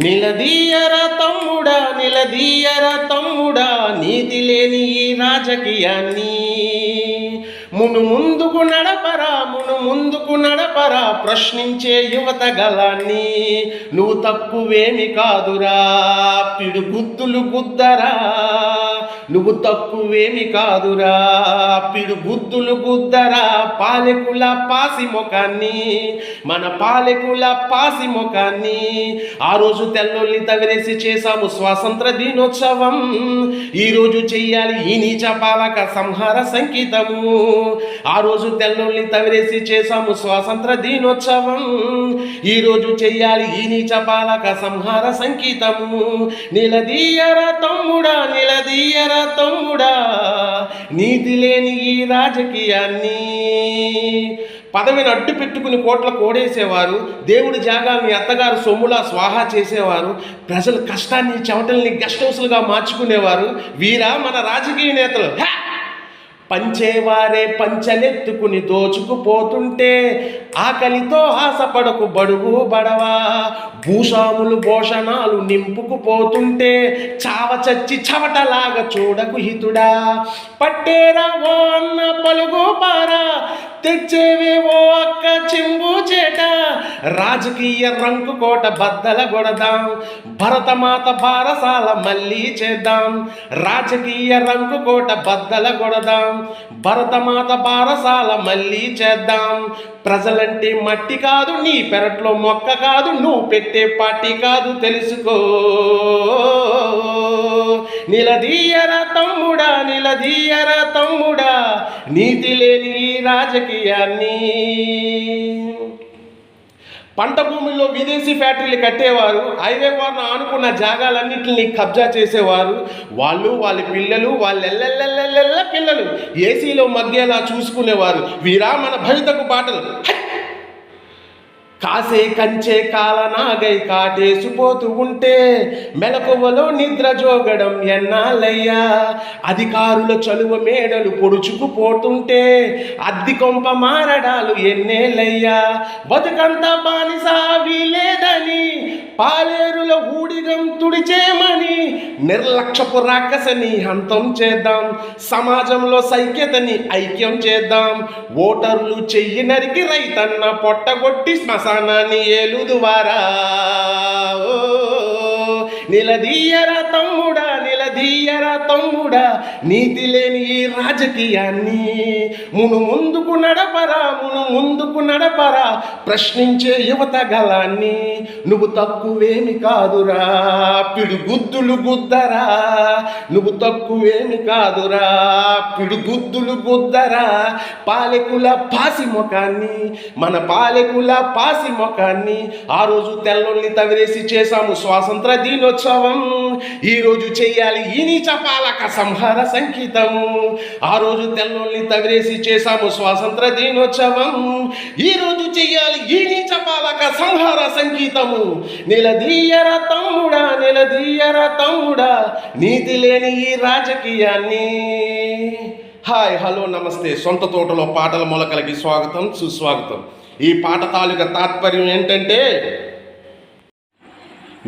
నిలదీయర తమ్ముడా, నిలదీయర తమ్ముడా, నీతి లేని ఈ రాజకీయాన్ని. ముందుకు నడపరా ప్రశ్నించే యువత గలాన్ని. నువ్వు తక్కువేమి కాదురా, పిడుగుద్దులు గుద్దరా. నువ్వు తక్కువేమి కాదురా, పిడుగుద్దులు గుద్దరా. పాలకుల పాసి ముఖాన్ని, మన పాలకుల పాసి ముఖాన్ని. ఆ రోజు తెల్లొల్లి తవిరేసి చేశాము స్వాతంత్ర దినోత్సవం. ఈరోజు చెయ్యాలి ఈ నీచ పాలక సంహార సంకేతము. ఆ రోజు తెల్లొల్లి తవిరేసి చేశాము స్వాతంత్ర దినోత్సవం. ఈరోజు చెయ్యాలి ఈ నీచ పాలక సంహార సంకేతము. నిలదీయర తమ్ముడా, నిలదీయర తమ్ముడా, నీతి లేని ఈ రాజకీయాన్ని. పదవిని అడ్డు పెట్టుకుని కోట్ల కోడేసేవారు, దేవుడి జాగాల్ని అత్తగారు సొమ్ములా స్వాహా చేసేవారు, ప్రజల కష్టాన్ని చెమటల్ని గెస్ట్ హౌస్లుగా మార్చుకునేవారు వీరా మన రాజకీయ నేతలు. పంచేవారే పంచలెత్తుకుని దోచుకుపోతుంటే ఆకలితో ఆశపడకు బడుగు బడవా. భూషాములు భూషణాలు నింపుకుపోతుంటే చావ చచ్చి చవటలాగా చూడకు హితుడా. పట్టేరా ఓ అన్న పలుగు పారా, తెచ్చేవే ఓ అక్క చెంబు చేట. రాజకీయ రంకు కోట బద్దల గొడదాం, భరతమాత బారసాల మళ్ళీ చేద్దాం. రాజకీయ రంకు కోట బద్దల గొడదాం, భరతమాత బారసాల మళ్ళీ చేద్దాం. ప్రజలంటే మట్టి కాదు, నీ పెరట్లో మొక్క కాదు, నువ్వు పెట్టే పార్టీ కాదు తెలుసుకో. నిలదీయర తమ్ముడా, నిలదీయర తమ్ముడా, నీతి లేని ఈ రాజకీయాన్ని. పంట భూముల్లో విదేశీ ఫ్యాక్టరీలు కట్టేవారు, హైవే వారిని ఆనుకున్న జాగాలన్నింటినీ కబ్జా చేసేవారు. వాళ్ళ పిల్లలు పిల్లలు ఏసీలో మగ్గేలా చూసుకునేవారు వీరా మన భవితకు బాటలు. కాసే కంచే కాలనాగై కాటేసిపోతూ ఉంటే మెలకువలో నిద్ర జోగడం ఎన్నాళ్ళయ్యా. అధికారుల చలువ మేడలు పొడుచుకుపోతుంటే అద్ది కొంప మారడాలు ఎన్నేళ్ళయ్యా. బతుకంతా బానిసా వీలేదని పాలేరుల ఊడిగం తుడిచేమని నిర్లక్ష్యపు రాకసని అంతం చేద్దాం. సమాజంలో సైక్యతని ఐక్యం చేద్దాం. ఓటర్లు చెయ్యి నరికి రైతన్న పొట్టగొట్టి శ్మశానాన్ని ఏలుదువారా. నిలదీయర తమ్ముడా, నిలదీయర తమ్ముడా, నీతి లేని ఈ రాజకీయాన్ని. ముందుకు నడపరా ప్రశ్నించే యువత గలాన్ని. నువ్వు తక్కువేమి కాదురా, పిడుగుద్దులు గుద్దరా. నువ్వు తక్కువేమి కాదురా, పిడుగుద్దులు గుద్దరా. పాలకుల పాసి ముఖాన్ని, మన పాలకుల పాసి ముఖాన్ని. ఆ రోజు తెల్లొల్లి తవిరేసి చేశాము స్వాతంత్ర దినోత్సవం. ఈరోజు చెయ్యాలి ఈ నీచ పాలక సంహార సంకేతము. ఆ రోజు తెల్లొల్లి తవిరేసి చేశాము స్వాతంత్ర దినోత్సవం. ఈరోజు చెయ్యాలి ఈ నీచ పాలక సంహార సంకేతము. నిలదీయర తమ్ముడా, నిలదీయర తమ్ముడా, నీతి లేని ఈ రాజకీయాన్ని. హాయ్, హలో, నమస్తే. సొంత తోటలో పాటల మొలకలకి స్వాగతం, సుస్వాగతం. ఈ పాట తాలూకా తాత్పర్యం ఏంటంటే,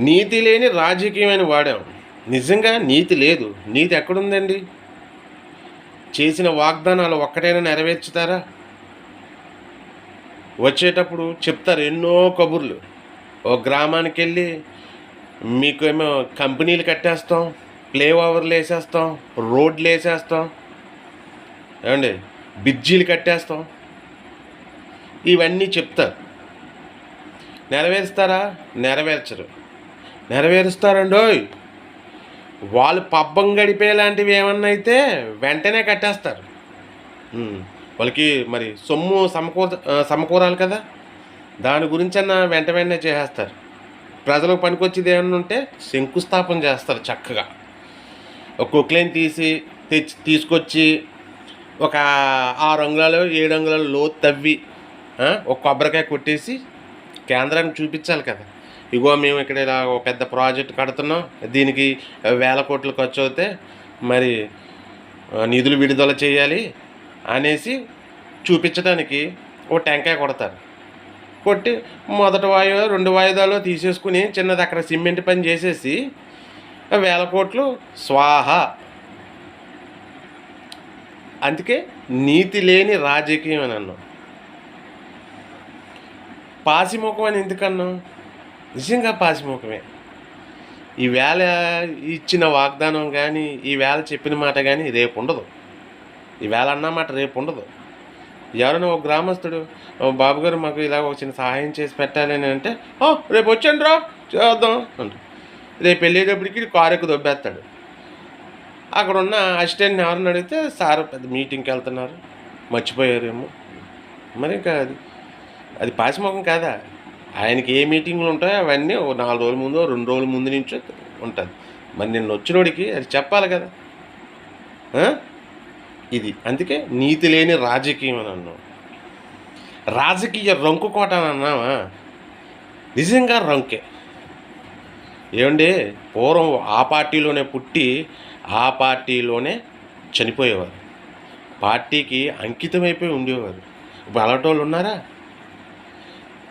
నీతి లేని రాజకీయం అని వాడాం. నిజంగా నీతి లేదు. నీతి ఎక్కడుందండి? చేసిన వాగ్దానాలు ఒక్కటైనా నెరవేర్చుతారా? వచ్చేటప్పుడు చెప్తారు ఎన్నో కబుర్లు. ఓ గ్రామానికి వెళ్ళి మీకేమో కంపెనీలు కట్టేస్తాం, ప్లే ఓవర్లు వేసేస్తాం, రోడ్లు వేసేస్తాం, ఏమండి బ్రిడ్జీలు కట్టేస్తాం, ఇవన్నీ చెప్తారు. నెరవేరుస్తారా? నెరవేర్చరు. నెరవేరుస్తారండోయ్. వాళ్ళు పబ్బం గడిపేలాంటివి ఏమన్నా అయితే వెంటనే కట్టేస్తారు. వాళ్ళకి మరి సొమ్ము సమకూరాలి కదా, దాని గురించన్నా వెంటనే చేసేస్తారు. ప్రజలకు పనికొచ్చేది ఏమన్నా ఉంటే శంకుస్థాపన చేస్తారు చక్కగా. ఒక కొక్లైన్ తీసుకొచ్చి ఒక 6 అంగుళాలు 7 అంగుళాలు లోతు తవ్వి ఒక కొబ్బరికాయ కొట్టేసి కేంద్రానికి చూపించాలి కదా. ఇగో మేము ఇక్కడ ఇలా ఒక పెద్ద ప్రాజెక్ట్ కడుతున్నాం, దీనికి వేల కోట్లు ఖర్చు అవుతే మరి నిధులు విడుదల చేయాలి అనేసి చూపించడానికి ఓ టెంకాయ కొడతారు. కొట్టి మొదటి వాయిదా 2 వాయిదాలో తీసేసుకుని చిన్నది అక్కడ సిమెంట్ పని చేసేసి 1000 కోట్లు స్వాహ. అందుకే నీతి లేని రాజకీయం అని అన్నాం. పాసిముఖం అని ఎందుకన్నాం? నిజంగా పాసిముఖమే. ఈవేళ ఇచ్చిన వాగ్దానం కానీ, ఈవేళ చెప్పిన మాట కానీ రేపు ఉండదు. ఈవేళ అన్న మాట రేపు ఉండదు. ఎవరైనా ఒక గ్రామస్తుడు బాబు గారు మాకు ఇలా ఒక చిన్న సహాయం చేసి పెట్టాలి అని అంటే, రేపు వచ్చాను రా చేద్దాం అంట. రేపు వెళ్ళేటప్పటికి కారు ఎక్కువ దొబ్బేస్తాడు. అక్కడ ఉన్న అసిస్టెంట్ని ఎవరిని అడిగితే సార్ పెద్ద మీటింగ్కి వెళ్తున్నారు మర్చిపోయారేమో. మరి ఇంకా అది పాసిముఖం కాదా? ఆయనకి ఏ మీటింగ్లు ఉంటాయో అవన్నీ 4 రోజుల ముందు 2 రోజుల ముందు నుంచో ఉంటుంది. మరి నిన్న వచ్చినోడికి అది చెప్పాలి కదా. ఇది అందుకే నీతి లేని రాజకీయం అని అన్నాం. రాజకీయ రంకుకోట అని అన్నామా? నిజంగా రంకే. ఏమండి, పూర్వం ఆ పార్టీలోనే పుట్టి ఆ పార్టీలోనే చనిపోయేవారు. పార్టీకి అంకితమైపోయి ఉండేవారు. ఇప్పుడు అలాంటి ఉన్నారా?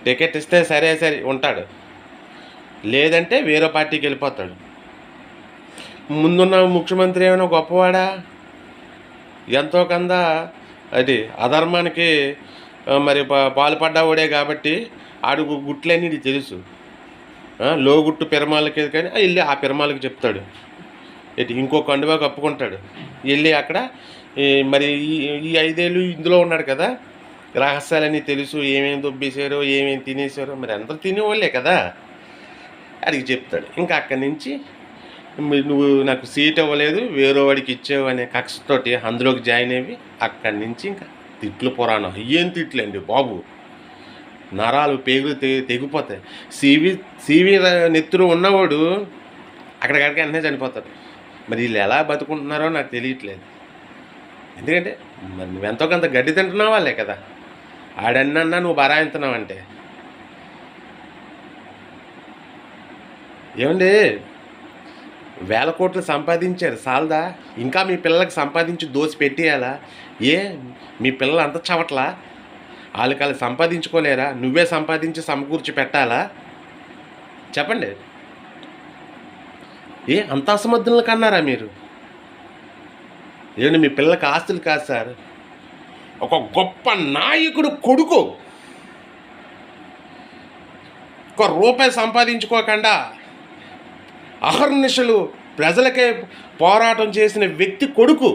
టికెట్ ఇస్తే సరే ఉంటాడు, లేదంటే వేరే పార్టీకి వెళ్ళిపోతాడు. ముందున్న ముఖ్యమంత్రి ఏమైనా గొప్పవాడా? ఎంతో కొంత అది అధర్మానికి మరి పాల్పడ్డావాడే కాబట్టి ఆడుగు గుట్లన్నీ ఇది తెలుసు. లోగుట్టు పెరమాలకి కానీ వెళ్ళి ఆ పెరమాలకి చెప్తాడు. ఇంకో కండువా కప్పుకుంటాడు, వెళ్ళి అక్కడ మరి ఈ 5 ఏళ్ళు ఇందులో ఉన్నాడు కదా, రహస్యాలన్నీ తెలుసు. ఏమేమి దొబ్బేశారో ఏమేమి తినేసారో మరి అందరూ తినేవాళ్ళే కదా, అడిగి చెప్తాడు. ఇంకా అక్కడి నుంచి నువ్వు నాకు సీట్ ఇవ్వలేదు వేరే వాడికి ఇచ్చావు అనే కక్షతోటి అందులోకి జాయిన్ అయ్యి అక్కడి నుంచి ఇంకా తిట్లు పురాణం. ఏం తిట్లండి బాబు, నరాలు పేగులు తెగిపోతాయి. సివి నెత్తురు ఉన్నవాడు అక్కడికక్కడికి వెంటనే చనిపోతాడు. మరి వీళ్ళు ఎలా బతుకుంటున్నారో నాకు తెలియట్లేదు. ఎందుకంటే మరి నువ్వెంతో కొంత గడ్డి తింటున్నావు వాళ్ళే కదా. ఆడన్నా నువ్వు బరాయింతున్నావు అంటే ఏమండి, 1000 కోట్లు సంపాదించారు సాల్దా? ఇంకా మీ పిల్లలకి సంపాదించి దోసి పెట్టేయాలా? మీ పిల్లలు అంత చవట్లా? వాళ్ళకి సంపాదించుకోలేరా? నువ్వే సంపాదించి సమకూర్చి పెట్టాలా? చెప్పండి. అంత అసమర్థులను కన్నారా మీరు? ఏమండి, మీ పిల్లలకి ఆస్తులు కాదు సార్, ఒక గొప్ప నాయకుడు కొడుకు ₹1 సంపాదించుకోకుండా అహర్నిశలు ప్రజలకే పోరాటం చేసిన వ్యక్తి కొడుకు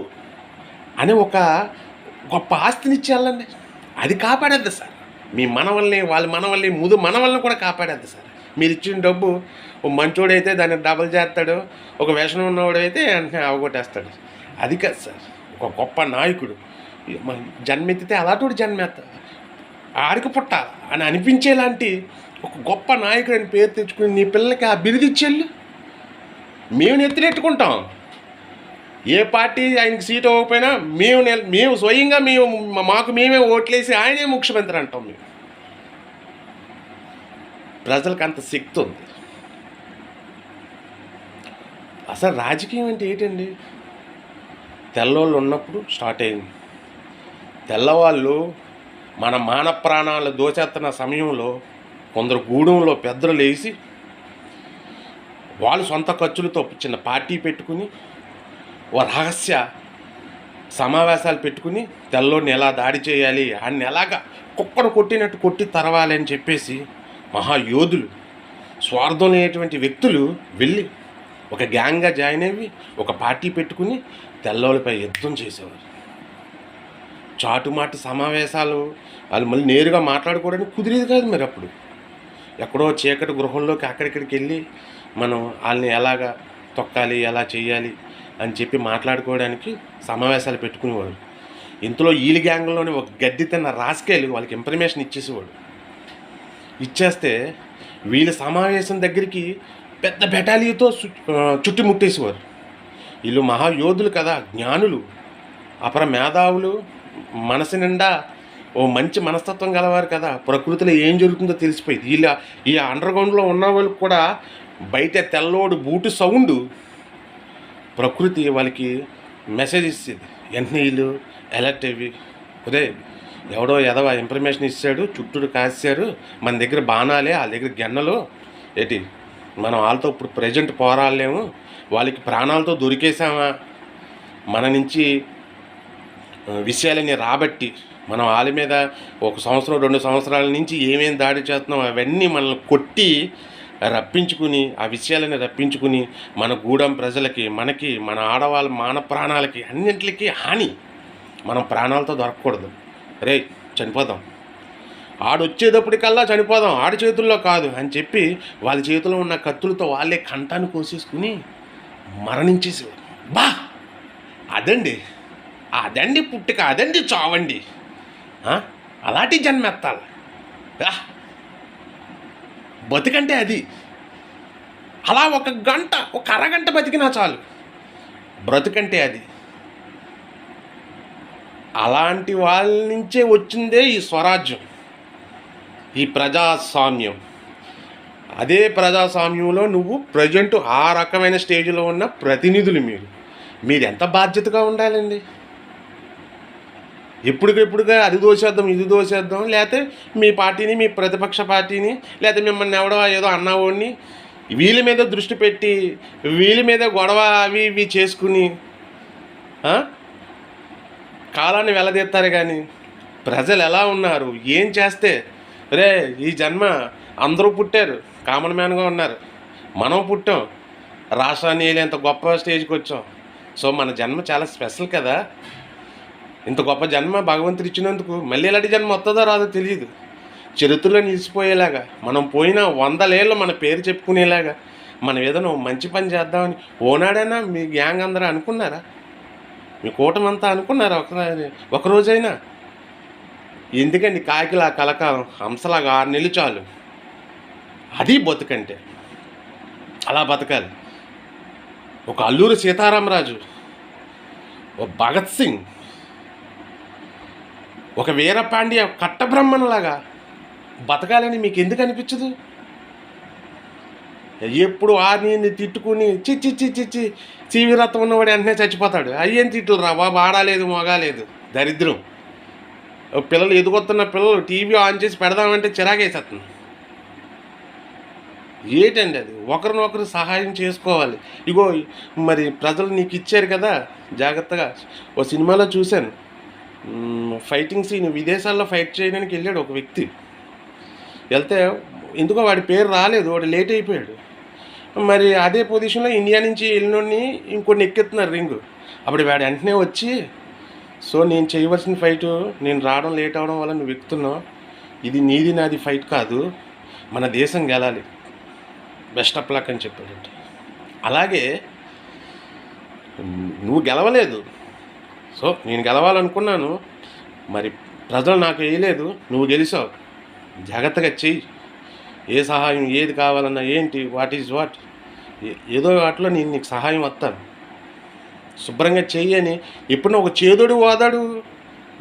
అని ఒక గొప్ప ఆస్తినిచ్చి వెళ్ళండి. అది కాపాడద్దు సార్. మీ మనవల్ని వాళ్ళ మనవల్ని మనవల్ని కూడా కాపాడద్దు సార్. మీరు ఇచ్చిన డబ్బు మంచోడైతే దాన్ని డబల్ చేస్తాడు, ఒక వ్యసనం ఉన్నవాడైతే వెంటనే అవగొట్టేస్తాడు. అది కాదు సార్. ఒక గొప్ప నాయకుడు జన్మెత్తితే అలాంటి జన్మెత్త ఆడికి పుట్ట అని అనిపించేలాంటి ఒక గొప్ప నాయకుడు అని పేరు తెచ్చుకుని నీ పిల్లలకి ఆ బిరుదిచ్చేళ్ళు మేము నెత్తినెట్టుకుంటాం. ఏ పార్టీ ఆయనకి సీట్ ఇవ్వకపోయినా మేము స్వయంగా మాకు మేమే ఓట్లేసి ఆయనే ముఖ్యమంత్రి అంటాం. మేము ప్రజలకు అంత శక్తి ఉంది. అసలు రాజకీయం అంటే ఏంటండి? తెల్లవాళ్ళు ఉన్నప్పుడు స్టార్ట్ అయింది. తెల్లవాళ్ళు మన మాన ప్రాణాలు దోచేస్తున్న సమయంలో కొందరు గూడెంలో పెద్దలు లేచి వాళ్ళు సొంత ఖర్చులతో చిన్న పార్టీ పెట్టుకుని ఓ రహస్య సమావేశాలు పెట్టుకుని తెల్లోడిని ఎలా దాడి చేయాలి, అన్ని ఎలాగా కుక్కను కొట్టినట్టు కొట్టి తరవాలి అని చెప్పేసి మహాయోధులు, స్వార్థం లేనటువంటి వ్యక్తులు వెళ్ళి ఒక గ్యాంగ్గా జాయిన్ అయ్యి ఒక పార్టీ పెట్టుకుని తెల్లోళ్ళపై యుద్ధం చేసేవారు. చాటుమాటు సమావేశాలు వాళ్ళు మళ్ళీ నేరుగా మాట్లాడుకోవడానికి కుదిరేది కాదు. మరి అప్పుడు ఎక్కడో చీకటి గృహంలోకి అక్కడిక్కడికి వెళ్ళి మనం వాళ్ళని ఎలాగా తొక్కాలి, ఎలా చేయాలి అని చెప్పి మాట్లాడుకోవడానికి సమావేశాలు పెట్టుకునేవాడు. ఇంతలో ఈలి గ్యాంగ్లోనే ఒక గడ్డి తిన్న రాసుకెళ్ళి వాళ్ళకి ఇన్ఫర్మేషన్ ఇచ్చేసేవాడు. ఇచ్చేస్తే వీళ్ళ సమావేశం దగ్గరికి పెద్ద బెటాలియతో చుట్టుముట్టేసేవారు. వీళ్ళు మహాయోధులు కదా, జ్ఞానులు, అపర మేధావులు, మనసు నిండా ఓ మంచి మనస్తత్వం గలవారు కదా. ప్రకృతిలో ఏం జరుగుతుందో తెలిసిపోయింది. ఈ అండర్గ్రౌండ్లో ఉన్న వాళ్ళకి కూడా బయట తెల్లోడు బూటు సౌండ్ ప్రకృతి వాళ్ళకి మెసేజ్ ఇస్తుంది. వెంటనే వీళ్ళు అలర్ట్ అయ్యి ఎవడో ఎదవ ఇన్ఫర్మేషన్ ఇచ్చాడు, చుట్టూరు కాశారు, మన దగ్గర బాణాలే, వాళ్ళ దగ్గర గెన్నలు ఏంటి, మనం వాళ్ళతో ఇప్పుడు ప్రజెంట్ పోరాడలేము, వాళ్ళకి ప్రాణాలతో దొరికేసామా, మన నుంచి విషయాలని రాబట్టి మనం వాళ్ళ మీద 1 సంవత్సరం 2 సంవత్సరాల నుంచి ఏమేమి దాడి చేస్తున్నాం అవన్నీ మనల్ని కొట్టి రప్పించుకుని, ఆ విషయాలని రప్పించుకుని మన గూడెం ప్రజలకి, మనకి, మన ఆడవాళ్ళ మాన ప్రాణాలకి అన్నింటికి హాని. మనం ప్రాణాలతో దొరకకూడదు. రే చనిపోదాం, ఆడొచ్చేటప్పటికల్లా చనిపోదాం, ఆడి చేతుల్లో కాదు అని చెప్పి వాళ్ళ చేతిలో ఉన్న కత్తులతో వాళ్ళే కంఠాన్ని కోసేసుకుని మరణించేసేవారు. బా అదండి పుట్టుక, అదండి చావండి. అలాంటి జన్మెత్తాలి. బతుకంటే అది. అలా 1 గంట, 1 అరగంట బతికినా చాలు. బ్రతుకంటే అది. అలాంటి వాళ్ళ నుంచే వచ్చిందే ఈ స్వరాజ్యం, ఈ ప్రజాస్వామ్యం. అదే ప్రజాస్వామ్యంలో నువ్వు ప్రజెంట్ ఆ రకమైన స్టేజ్లో ఉన్న ప్రతినిధులు మీరు ఎంత బాధ్యతగా ఉండాలండి. ఎప్పటికెప్పుడుగా అది దోసేద్దాం, ఇది దోసేద్దాం, లేకపోతే మీ పార్టీని, మీ ప్రతిపక్ష పార్టీని, లేకపోతే మిమ్మల్ని ఎవడో ఏదో అన్నవాడిని వీళ్ళ మీద దృష్టి పెట్టి వీళ్ళ మీద గొడవ అవి ఇవి చేసుకుని కాలాన్ని వెలదీస్తారు. కానీ ప్రజలు ఎలా ఉన్నారు, ఏం చేస్తే రే ఈ జన్మ అందరూ పుట్టారు, కామన్ మ్యాన్గా ఉన్నారు, మనం పుట్టాం, రాష్ట్రాన్ని ఎంత గొప్ప స్టేజ్కి వచ్చాం. సో మన జన్మ చాలా స్పెషల్ కదా. ఇంత గొప్ప జన్మ భగవంతుడు ఇచ్చినందుకు మళ్ళీ ఇలాంటి జన్మ వస్తుందో రాదో తెలియదు. చరిత్రలో నిలిచిపోయేలాగా, మనం పోయిన 100 ఏళ్ళు మన పేరు చెప్పుకునేలాగా మనం ఏదైనా మంచి పని చేద్దామని ఓనాడైనా మీ గ్యాంగ్ అందరూ అనుకున్నారా? మీ కూటమంతా అనుకున్నారా ఒకరోజైనా? ఎందుకండి కాకిలా కలకాలం, హంసలాగా 6 నెలలు చాలు. అది బతుకంటే. అలా బతకాలి. ఒక అల్లూరి సీతారామరాజు, ఒక భగత్ సింగ్, ఒక వీరపాండ్య కట్టబ్రహ్మణలాగా బతకాలని మీకు ఎందుకు అనిపించదు? ఎప్పుడు ఆర్ని తిట్టుకుని చిచ్చి చీవిరత్వం ఉన్నవాడు వెంటనే చచ్చిపోతాడు. అయ్యేం తిట్లు రా బాబు, ఆడాలేదు మొగాలేదు, దరిద్రం. పిల్లలు ఎదుగుతున్న పిల్లలు టీవీ ఆన్ చేసి పెడదామంటే చిరాకేసేస్తుంది. ఏంటండి అది? ఒకరినొకరు సహాయం చేసుకోవాలి. ఇగో మరి ప్రజలు నీకు ఇచ్చారు కదా, జాగ్రత్తగా. ఓ సినిమాలో చూశాను, ఫైటింగ్ సీన్, విదేశాల్లో ఫైట్ చేయడానికి వెళ్ళాడు ఒక వ్యక్తి. వెళ్తే ఎందుకో వాడి పేరు రాలేదు, వాడు లేట్ అయిపోయాడు. మరి అదే పొజిషన్లో ఇండియా నుంచి వెళ్ళినోడిని ఇంకొన్ని ఎక్కెత్తున్నారు రింగు. అప్పుడు వాడు వెంటనే వచ్చి, సో నేను చేయవలసిన ఫైటు నేను రావడం లేట్ అవడం వల్ల నువ్వు ఎక్కుతున్నావు, ఇది నీది నాది ఫైట్ కాదు, మన దేశం గెలాలి, బెస్ట్ ఆఫ్ లక్ అని చెప్పాడంట. అలాగే నువ్వు గెలవలేదు, సో నేను గెలవాలనుకున్నాను, మరి ప్రజలు నాకు వేయలేదు, నువ్వు గెలిచావు, జాగ్రత్తగా చెయ్యి, ఏ సహాయం ఏది కావాలన్నా ఏంటి, వాట్ ఈజ్ వాట్, ఏదో వాటిలో నేను నీకు సహాయం వస్తాను, శుభ్రంగా చెయ్యి అని. ఎప్పుడన్నా ఒక చేదోడు వాదాడు,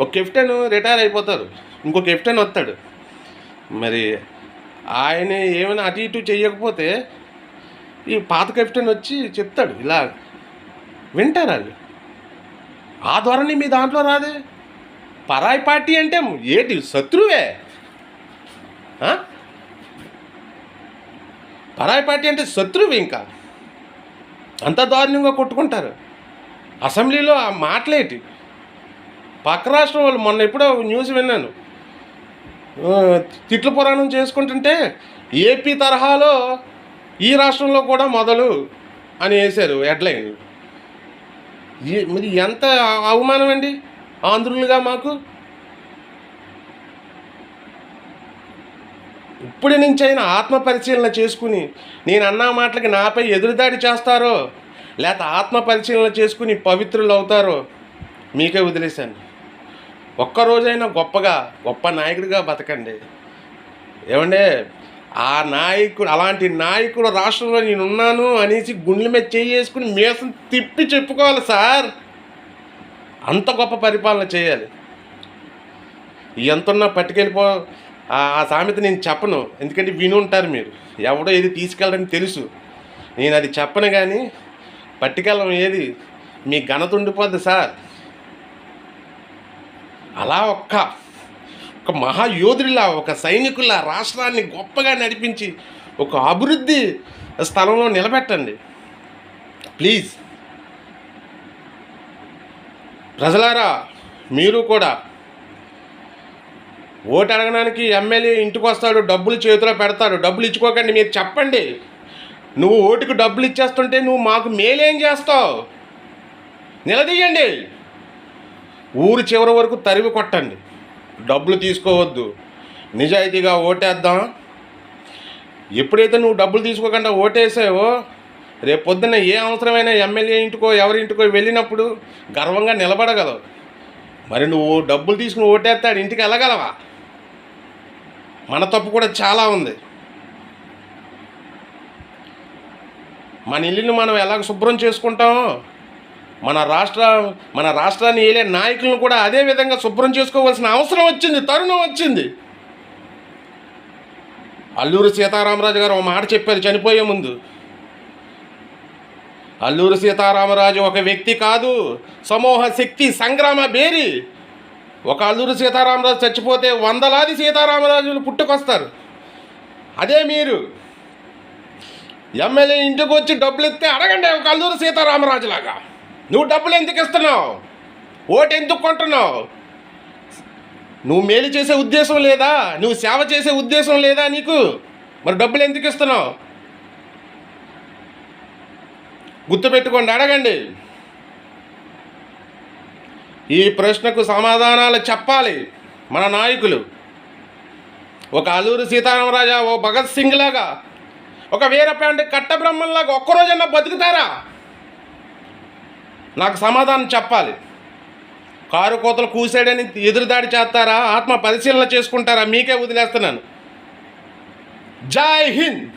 ఒక కెప్టెన్ రిటైర్ అయిపోతారు, ఇంకో కెప్టెన్ వస్తాడు. మరి ఆయన ఏమైనా అటు ఇటు చేయకపోతే ఈ పాత కెప్టెన్ వచ్చి చెప్తాడు, ఇలా వింటారు వాళ్ళు. ఆ ధోరణి మీ దాంట్లో రాదే. పరాయి పార్టీ అంటే ఏంటి, శత్రువే. పరాయి పార్టీ అంటే శత్రువు. ఇంకా అంత దారుణంగా కొట్టుకుంటారు. అసెంబ్లీలో ఆ మాటలేటి. పక్క రాష్ట్రం వాళ్ళు మొన్న ఎప్పుడో న్యూస్ విన్నాను, తిట్ల పురాణం చేసుకుంటుంటే ఏపీ తరహాలో ఈ రాష్ట్రంలో కూడా మొదలు అని వేశారు హెడ్లైన్. మరి ఎంత అవమానం అండి ఆంధ్రులుగా మాకు. ఇప్పటి నుంచి అయినా ఆత్మపరిశీలన చేసుకుని, నేను అన్న మాటలకి నాపై ఎదురుదాడి చేస్తారో లేకపోతే ఆత్మపరిశీలన చేసుకుని పవిత్రులు అవుతారో మీకే వదిలేశాను. ఒక్కరోజైనా గొప్ప నాయకుడిగా బతకండి. ఏమండే, ఆ నాయకుడు, అలాంటి నాయకుడు రాష్ట్రంలో నేనున్నాను అనేసి గుండెల మీద చేసుకుని మీసం తిప్పి చెప్పుకోవాలి సార్. అంత గొప్ప పరిపాలన చేయాలి. ఎంతున్నా పట్టుకెళ్ళిపో, ఆ సామెత నేను చెప్పను, ఎందుకంటే విని ఉంటారు మీరు. ఎవడో ఏది తీసుకెళ్ళని తెలుసు, నేను అది చెప్పను. కానీ పట్టుకెళ్ళం ఏది మీ ఘనత ఉండిపోద్ది సార్. అలా ఒక్క ఒక మహాయోధుడిలా, ఒక సైనికుల్లా రాష్ట్రాన్ని గొప్పగా నడిపించి ఒక అభివృద్ధి స్థలంలో నిలబెట్టండి ప్లీజ్. ప్రజలారా, మీరు కూడా ఓటు అడగడానికి ఎమ్మెల్యే ఇంటికి వస్తాడు, డబ్బులు చేతిలో పెడతాడు. డబ్బులు ఇచ్చుకోకండి. మీరు చెప్పండి, నువ్వు ఓటుకు డబ్బులు ఇచ్చేస్తుంటే నువ్వు మాకు మేలేం చేస్తావు? నిలదీయండి. ఊరు చివరి వరకు తరివి కొట్టండి. డబ్బులు తీసుకోవద్దు. నిజాయితీగా ఓటేద్దాం. ఎప్పుడైతే నువ్వు డబ్బులు తీసుకోకుండా ఓటేసావో, రేపు పొద్దున్న ఏ అవసరమైన ఎమ్మెల్యే ఇంటికో ఎవరింటికో వెళ్ళినప్పుడు గర్వంగా నిలబడగలవు. మరి నువ్వు డబ్బులు తీసుకుని ఓటేస్తాడు ఇంటికి వెళ్ళగలవా? మన తప్పు కూడా చాలా ఉంది. మన ఇల్లుని మనం ఎలాగ శుభ్రం చేసుకుంటామో మన రాష్ట్రాన్ని ఏలే నాయకులను కూడా అదే విధంగా శుభ్రం చేసుకోవాల్సిన అవసరం వచ్చింది, తరుణం వచ్చింది. అల్లూరి సీతారామరాజు గారు ఒక మాట చెప్పారు చనిపోయే ముందు. అల్లూరి సీతారామరాజు ఒక వ్యక్తి కాదు, సమూహ శక్తి, సంగ్రామ బేరి. ఒక అల్లూరి సీతారామరాజు చచ్చిపోతే వందలాది సీతారామరాజులు పుట్టుకొస్తారు. అదే మీరు ఎమ్మెల్యే ఇంటికి వచ్చి డబ్బులు ఇస్తే అడగండి ఒక అల్లూరి సీతారామరాజులాగా. నువ్వు డబ్బులు ఎందుకు ఇస్తున్నావు? ఓటు ఎందుకు కొంటున్నావు? నువ్వు మేలు చేసే ఉద్దేశం లేదా? నువ్వు సేవ చేసే ఉద్దేశం లేదా నీకు? మరి డబ్బులు ఎందుకు ఇస్తున్నావు? గుర్తుపెట్టుకోండి, అడగండి. ఈ ప్రశ్నకు సమాధానాలు చెప్పాలి మన నాయకులు. ఒక అల్లూరి సీతారామరాజా, ఓ భగత్ సింగ్ లాగా, ఒక వీరపాండి కట్టబ్రహ్మంలాగా ఒక్కరోజన్నా బతుకుతారా? నాకు సమాధానం చెప్పాలి. కారు కోతలు కూసాడని ఎదురుదాడి చేస్తారా? ఆత్మ పరిశీలన చేసుకుంటారా? మీకే వదిలేస్తున్నాను. జై హింద్.